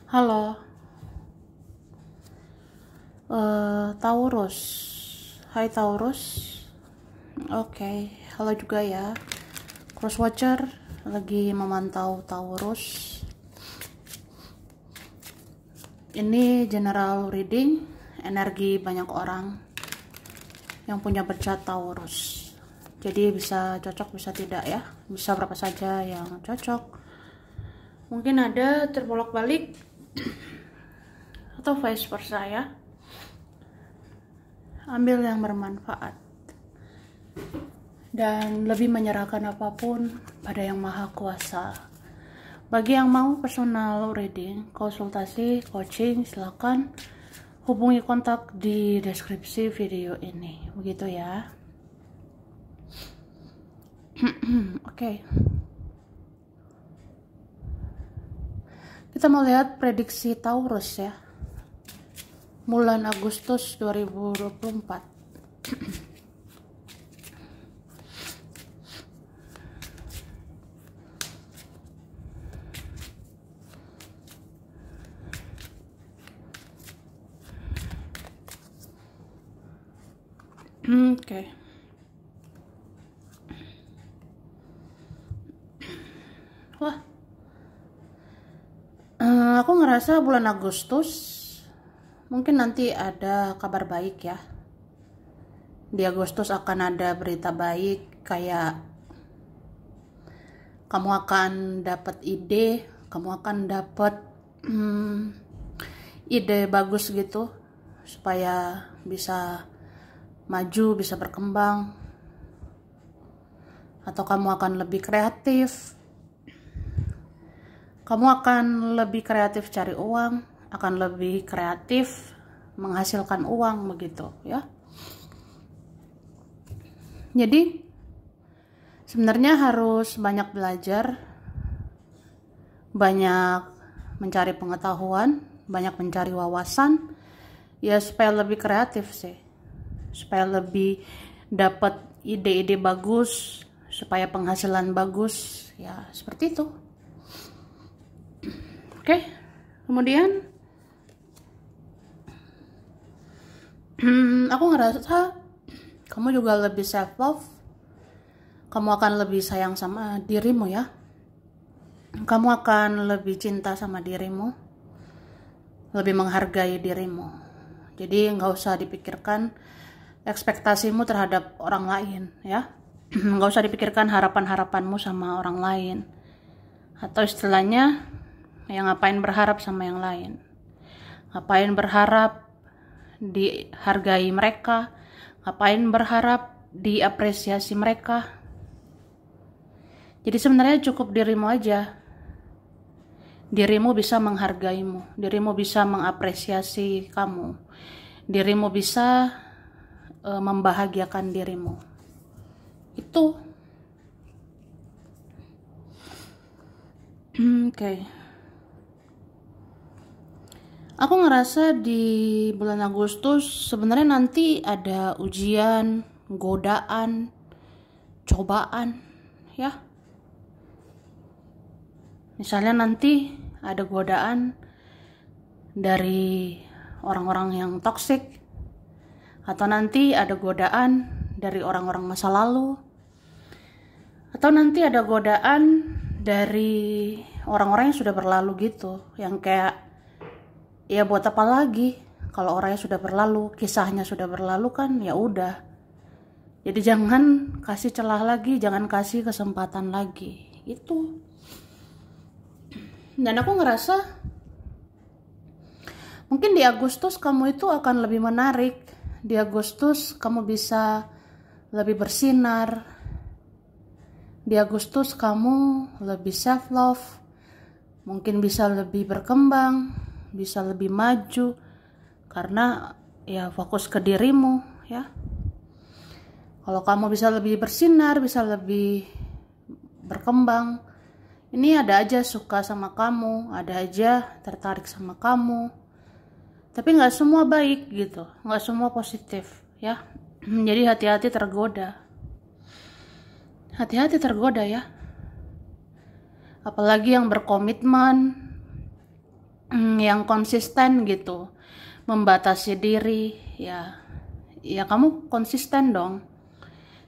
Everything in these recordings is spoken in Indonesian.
Halo, Taurus. Hai Taurus. Oke, halo juga ya. Crosswatcher lagi memantau Taurus. Ini general reading, energi banyak orang yang punya bercat Taurus. Jadi bisa cocok, bisa tidak ya. Bisa berapa saja yang cocok. Mungkin ada terbolak-balik atau vice versa ya. Ambil yang bermanfaat dan lebih menyerahkan apapun pada yang maha kuasa. Bagi yang mau personal reading, konsultasi, coaching, silakan hubungi kontak di deskripsi video ini. Begitu ya. Oke. Kita mau lihat prediksi Taurus ya. Bulan Agustus 2024. Oke. Wah. Aku ngerasa bulan Agustus mungkin nanti ada kabar baik ya. Di Agustus akan ada berita baik, kayak kamu akan dapat ide, kamu akan dapat ide bagus gitu supaya bisa maju, bisa berkembang, atau kamu akan lebih kreatif. Kamu akan lebih kreatif cari uang, akan lebih kreatif menghasilkan uang begitu ya. Jadi sebenarnya harus banyak belajar, banyak mencari pengetahuan, banyak mencari wawasan ya, supaya lebih kreatif sih, supaya lebih dapat ide-ide bagus, supaya penghasilan bagus ya, seperti itu. Oke, kemudian aku ngerasa kamu juga lebih self love. Kamu akan lebih sayang sama dirimu ya. Kamu akan lebih cinta sama dirimu, lebih menghargai dirimu. Jadi nggak usah dipikirkan ekspektasimu terhadap orang lain ya. Nggak usah dipikirkan harapan-harapanmu sama orang lain. Atau istilahnya, yang ngapain berharap sama yang lain, ngapain berharap dihargai mereka, ngapain berharap diapresiasi mereka. Jadi sebenarnya cukup dirimu aja. Dirimu bisa menghargaimu, dirimu bisa mengapresiasi kamu, dirimu bisa membahagiakan dirimu. Itu. Oke. Aku ngerasa di bulan Agustus sebenarnya nanti ada ujian, godaan, cobaan ya. Misalnya nanti ada godaan dari orang-orang yang toksik, atau nanti ada godaan dari orang-orang masa lalu, atau nanti ada godaan dari orang-orang yang sudah berlalu gitu, yang kayak ya buat apa lagi kalau orangnya sudah berlalu, kisahnya sudah berlalu kan, ya udah. Jadi jangan kasih celah lagi, jangan kasih kesempatan lagi. Itu. Dan aku ngerasa mungkin di Agustus kamu itu akan lebih menarik. Di Agustus kamu bisa lebih bersinar. Di Agustus kamu lebih self love. Mungkin bisa lebih berkembang, bisa lebih maju, karena ya fokus ke dirimu ya. Kalau kamu bisa lebih bersinar, bisa lebih berkembang, ini ada aja suka sama kamu, ada aja tertarik sama kamu, tapi nggak semua baik gitu, nggak semua positif ya. Jadi hati-hati tergoda, hati-hati tergoda ya. Apalagi yang berkomitmen, yang konsisten gitu, membatasi diri. Ya kamu konsisten dong,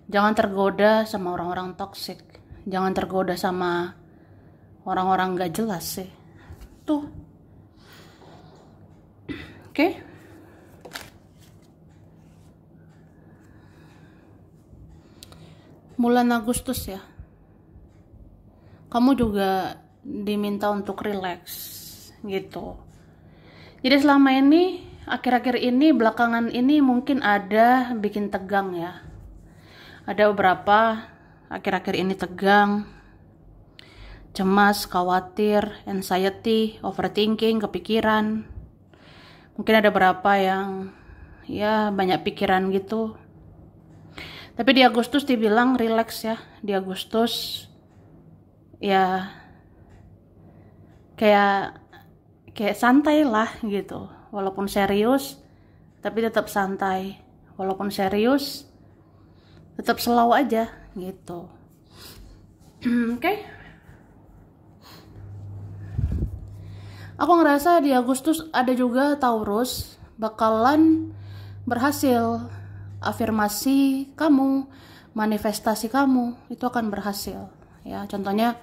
jangan tergoda sama orang-orang toksik, jangan tergoda sama orang-orang gak jelas sih tuh. Oke. Bulan Agustus ya, kamu juga diminta untuk relax gitu. Jadi selama ini, akhir-akhir ini, belakangan ini mungkin ada bikin tegang ya. Ada beberapa akhir-akhir ini tegang, cemas, khawatir, anxiety, overthinking, kepikiran. Mungkin ada beberapa yang ya banyak pikiran gitu. Tapi di Agustus dibilang relax ya. Di Agustus ya kayak santai lah gitu. Walaupun serius tapi tetap santai. Walaupun serius tetap slow aja gitu. Oke. Aku ngerasa di Agustus ada juga Taurus bakalan berhasil. Afirmasi kamu, manifestasi kamu itu akan berhasil ya. Contohnya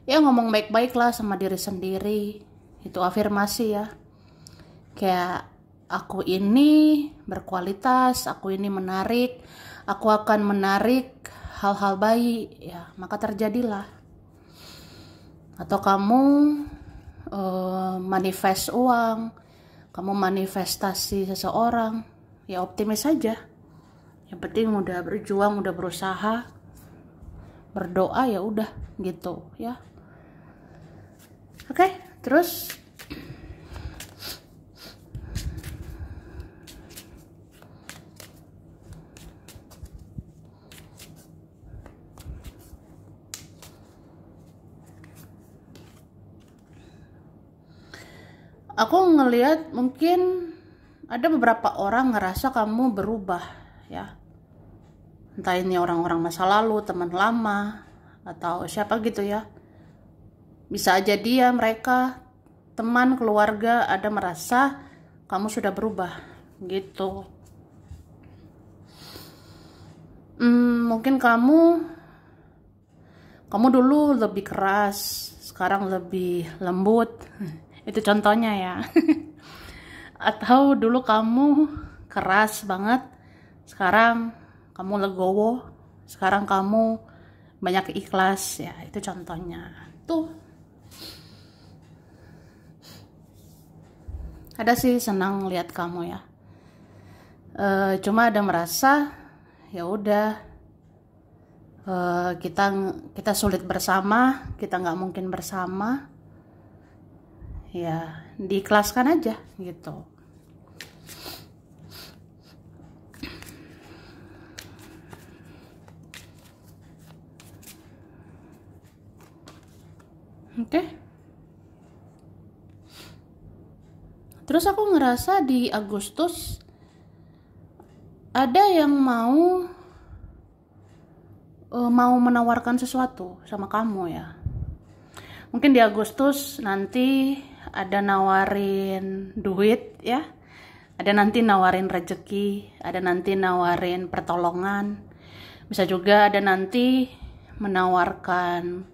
ya ngomong baik-baik lah sama diri sendiri, itu afirmasi ya. Kayak aku ini berkualitas, aku ini menarik, aku akan menarik hal-hal baik ya, maka terjadilah. Atau kamu manifest uang, kamu manifestasi seseorang, ya optimis saja. Yang penting udah berjuang, udah berusaha, berdoa ya udah gitu ya. Oke, terus aku ngelihat mungkin ada beberapa orang ngerasa kamu berubah ya. Entah ini orang-orang masa lalu, teman lama, atau siapa gitu ya. Bisa aja dia, mereka, teman, keluarga, ada merasa kamu sudah berubah gitu. Mungkin kamu dulu lebih keras, sekarang lebih lembut. Itu contohnya ya. Atau dulu kamu keras banget, sekarang kamu legowo, sekarang kamu banyak ikhlas ya, itu contohnya tuh. Ada sih senang lihat kamu ya. Cuma ada merasa ya udah, kita sulit bersama, kita nggak mungkin bersama ya, diikhlaskan aja gitu. Oke. Terus aku ngerasa di Agustus ada yang mau menawarkan sesuatu sama kamu ya. Mungkin di Agustus nanti ada nawarin duit ya. Ada nanti nawarin rezeki, ada nanti nawarin pertolongan. Bisa juga ada nanti menawarkan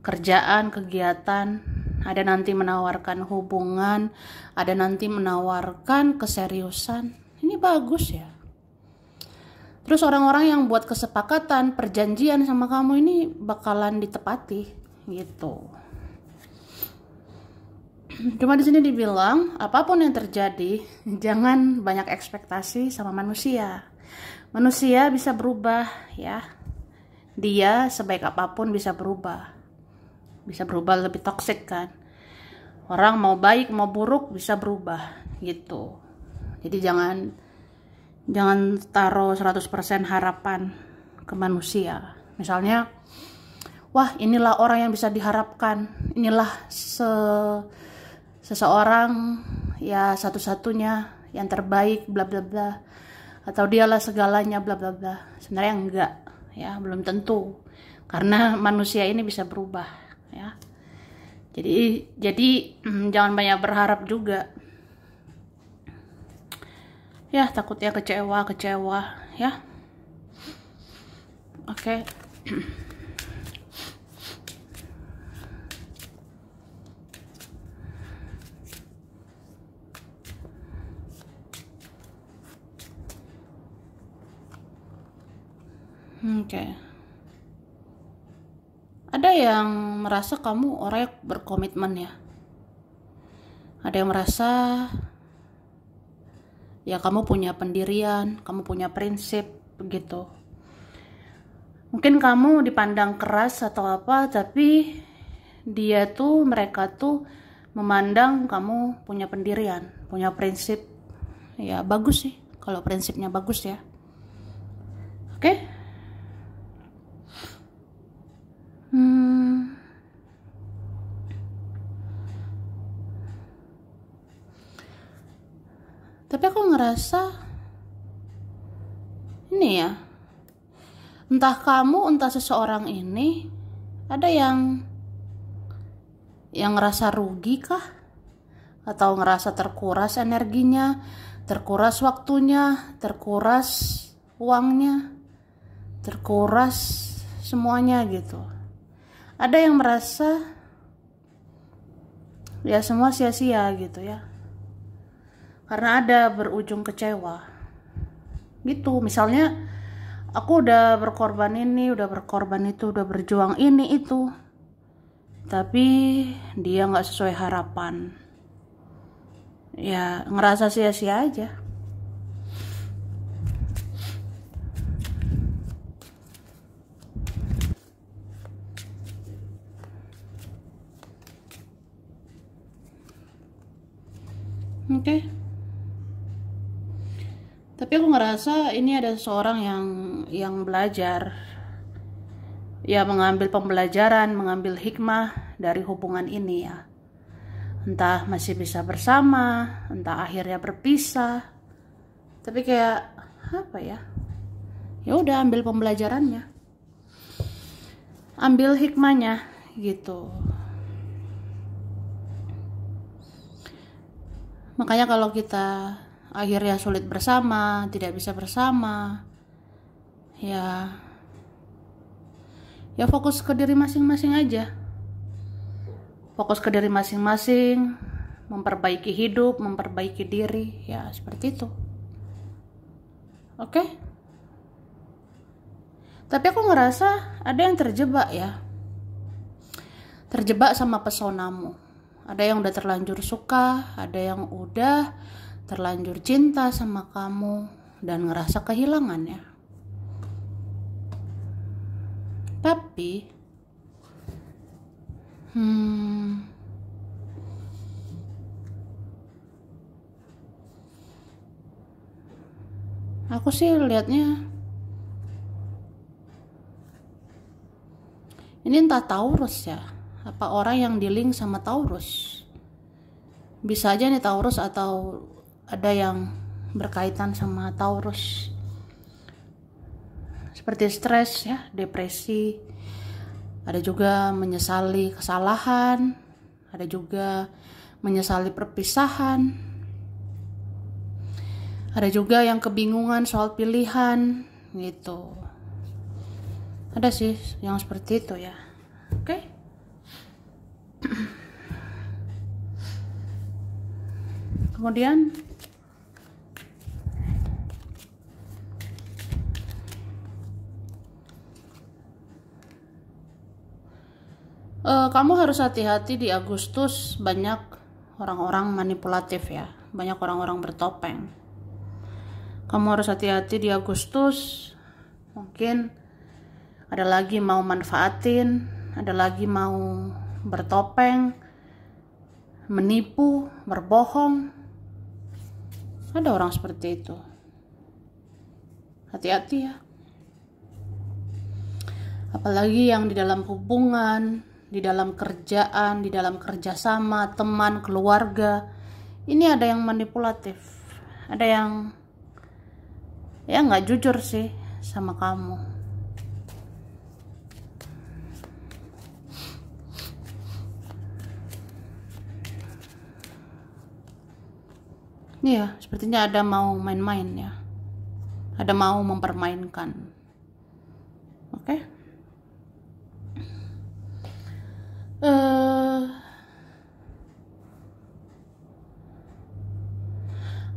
kerjaan, kegiatan, ada nanti menawarkan hubungan, ada nanti menawarkan keseriusan. Ini bagus ya. Terus orang-orang yang buat kesepakatan, perjanjian sama kamu ini bakalan ditepati gitu. Cuma di sini dibilang apapun yang terjadi, jangan banyak ekspektasi sama manusia. Manusia bisa berubah ya. Dia sebaik apapun bisa berubah. Bisa berubah lebih toksik kan. Orang mau baik mau buruk bisa berubah gitu. Jadi jangan taruh 100% harapan ke manusia. Misalnya, wah inilah orang yang bisa diharapkan, inilah seseorang ya satu-satunya yang terbaik bla bla bla, atau dialah segalanya bla bla bla. Sebenarnya enggak ya, belum tentu, karena manusia ini bisa berubah ya. Jadi jangan banyak berharap juga. Ya, takutnya kecewa ya. Oke. Oke. Ada yang merasa kamu orang yang berkomitmen ya. Ada yang merasa ya kamu punya pendirian, kamu punya prinsip begitu. Mungkin kamu dipandang keras atau apa, tapi mereka tuh memandang kamu punya pendirian, punya prinsip. Ya bagus sih kalau prinsipnya bagus ya. Oke? Tapi aku ngerasa ini ya, entah kamu, entah seseorang ini ada yang ngerasa rugi kah? Atau ngerasa terkuras energinya, terkuras waktunya, terkuras uangnya, terkuras semuanya gitu. Ada yang merasa ya semua sia-sia gitu ya. Karena ada berujung kecewa gitu. Misalnya aku udah berkorban ini, udah berkorban itu, udah berjuang ini itu, tapi dia gak sesuai harapan. Ya ngerasa sia-sia aja. Oke. Tapi aku ngerasa ini ada seorang yang belajar, ya mengambil pembelajaran, mengambil hikmah dari hubungan ini ya. Entah masih bisa bersama, entah akhirnya berpisah. Tapi kayak apa ya? Ya udah ambil pembelajarannya, ambil hikmahnya gitu. Makanya kalau kita akhirnya sulit bersama, tidak bisa bersama, ya fokus ke diri masing-masing aja. Fokus ke diri masing-masing, memperbaiki hidup, memperbaiki diri, ya seperti itu. Oke? Tapi aku ngerasa ada yang terjebak ya. Terjebak sama pesonamu. Ada yang udah terlanjur suka, ada yang udah terlanjur cinta sama kamu dan ngerasa kehilangan ya. Tapi aku sih lihatnya ini entah Taurus ya, apa orang yang di-link sama Taurus. Bisa aja nih Taurus atau ada yang berkaitan sama Taurus. Seperti stres ya, depresi. Ada juga menyesali kesalahan, ada juga menyesali perpisahan. Ada juga yang kebingungan soal pilihan gitu. Ada sih yang seperti itu ya. Oke? Kemudian kamu harus hati-hati di Agustus, banyak orang-orang manipulatif ya, banyak orang-orang bertopeng. Kamu harus hati-hati di Agustus, mungkin ada lagi mau manfaatin, ada lagi mau bertopeng, menipu, berbohong. Ada orang seperti itu. Hati-hati ya. Apalagi yang di dalam hubungan, di dalam kerjaan, di dalam kerjasama, teman, keluarga. Ini ada yang manipulatif. Ada yang ya nggak jujur sih sama kamu. Iya, sepertinya ada mau main-main ya. Ada mau mempermainkan. Oke.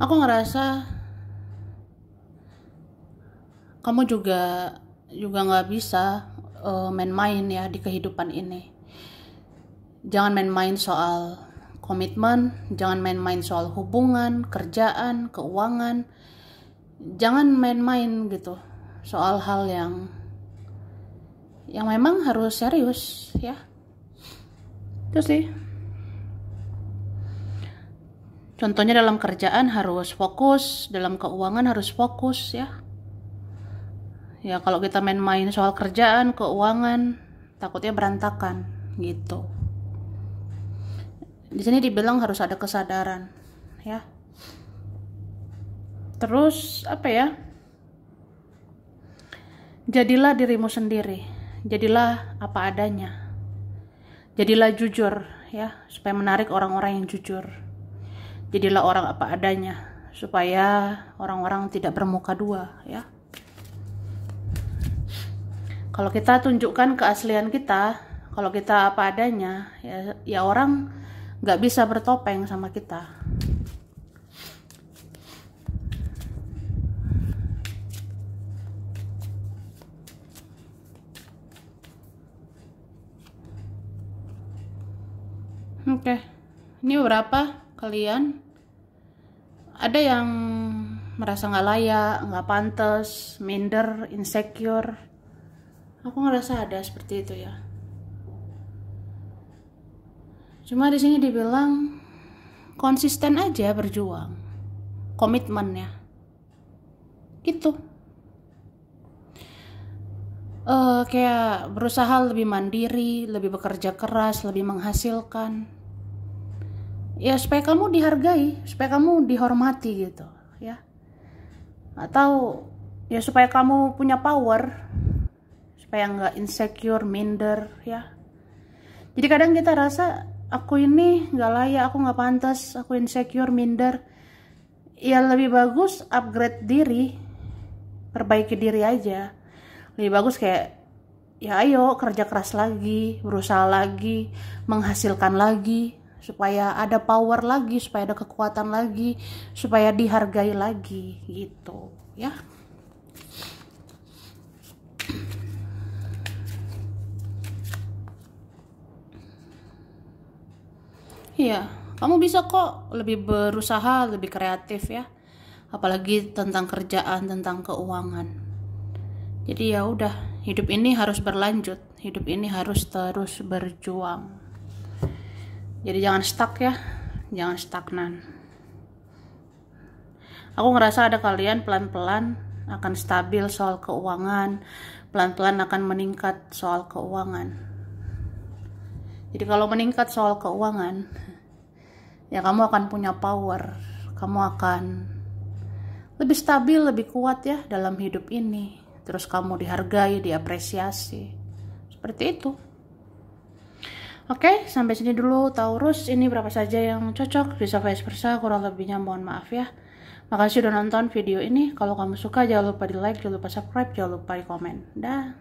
Aku ngerasa kamu juga nggak bisa main-main ya di kehidupan ini. Jangan main-main soal komitmen, jangan main-main soal hubungan, kerjaan, keuangan. Jangan main-main gitu soal hal yang memang harus serius ya. Itu sih. Contohnya dalam kerjaan harus fokus, dalam keuangan harus fokus ya. Ya kalau kita main-main soal kerjaan, keuangan, takutnya berantakan gitu. Di sini dibilang harus ada kesadaran ya. Terus apa ya? Jadilah dirimu sendiri. Jadilah apa adanya. Jadilah jujur ya, supaya menarik orang-orang yang jujur. Jadilah orang apa adanya, supaya orang-orang tidak bermuka dua ya. Kalau kita tunjukkan keaslian kita, kalau kita apa adanya, ya orang nggak bisa bertopeng sama kita. Oke, ini beberapa kalian ada yang merasa nggak layak, nggak pantas, minder, insecure. Aku ngerasa ada seperti itu ya. Cuma di sini dibilang konsisten aja berjuang, komitmen ya, gitu. Kayak berusaha lebih mandiri, lebih bekerja keras, lebih menghasilkan. Ya supaya kamu dihargai, supaya kamu dihormati gitu ya. Atau ya supaya kamu punya power, supaya nggak insecure, minder ya. Jadi kadang kita rasa aku ini nggak layak, aku nggak pantas, aku insecure, minder. Ya lebih bagus upgrade diri, perbaiki diri aja. Lebih bagus kayak ya ayo kerja keras lagi, berusaha lagi, menghasilkan lagi, supaya ada power lagi, supaya ada kekuatan lagi, supaya dihargai lagi gitu ya. Iya, kamu bisa kok lebih berusaha, lebih kreatif ya. Apalagi tentang kerjaan, tentang keuangan. Jadi ya udah, hidup ini harus berlanjut, hidup ini harus terus berjuang. Jadi jangan stuck ya, jangan stagnan. Aku ngerasa ada kalian pelan-pelan akan stabil soal keuangan, pelan-pelan akan meningkat soal keuangan. Jadi kalau meningkat soal keuangan, ya kamu akan punya power, kamu akan lebih stabil, lebih kuat ya dalam hidup ini. Terus kamu dihargai, diapresiasi. Seperti itu. Oke, sampai sini dulu Taurus. Ini berapa saja yang cocok, bisa vice versa, kurang lebihnya mohon maaf ya. Makasih udah nonton video ini. Kalau kamu suka jangan lupa di like, jangan lupa subscribe, jangan lupa di komen. Dah.